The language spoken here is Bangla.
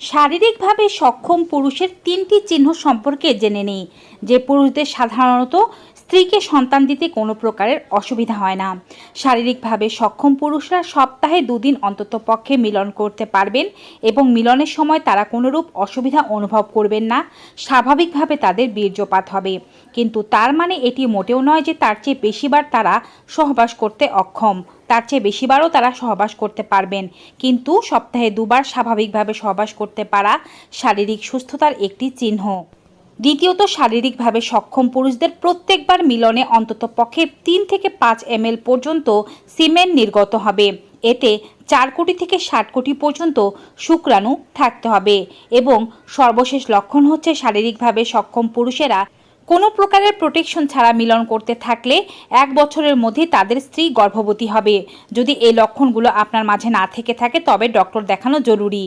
শারীরিকভাবে সক্ষম পুরুষের 3টি চিহ্ন সম্পর্কে জেনে নিই। যে পুরুষদের সাধারণত স্ত্রীকে সন্তান দিতে কোনো প্রকারের অসুবিধা হয় না। শারীরিকভাবে সক্ষম পুরুষরা সপ্তাহে 2 দিন অন্তত পক্ষে মিলন করতে পারবেন এবং মিলনের সময় তারা কোনোরূপ অসুবিধা অনুভব করবেন না। স্বাভাবিকভাবে তাদের বীর্যপাত হবে, কিন্তু তার মানে এটি মোটেও নয় যে তার চেয়ে বেশিবার তারা সহবাস করতে অক্ষম। তার চেয়ে বেশিবারও তারা সহবাস করতে পারবেন, কিন্তু সপ্তাহে 2 বার স্বাভাবিকভাবে সহবাস করতে পারা শারীরিক সুস্থতার একটি চিহ্ন। দ্বিতীয়ত, শারীরিকভাবে সক্ষম পুরুষদের প্রত্যেকবার মিলনে অন্তত পক্ষে 3 থেকে 5 ml পর্যন্ত সিমেন নির্গত হবে। এতে 4 কোটি থেকে 60 কোটি পর্যন্ত শুক্রাণু থাকতে হবে। এবং সর্বশেষ লক্ষণ হচ্ছে, শারীরিকভাবে সক্ষম পুরুষেরা কোনো প্রকারের প্রোটেকশন ছাড়া মিলন করতে থাকলে 1 বছরের মধ্যে তাদের স্ত্রী গর্ভবতী হবে। যদি এই লক্ষণগুলো আপনার মাঝে না থেকে থাকে তবে ডক্টর দেখানো জরুরি।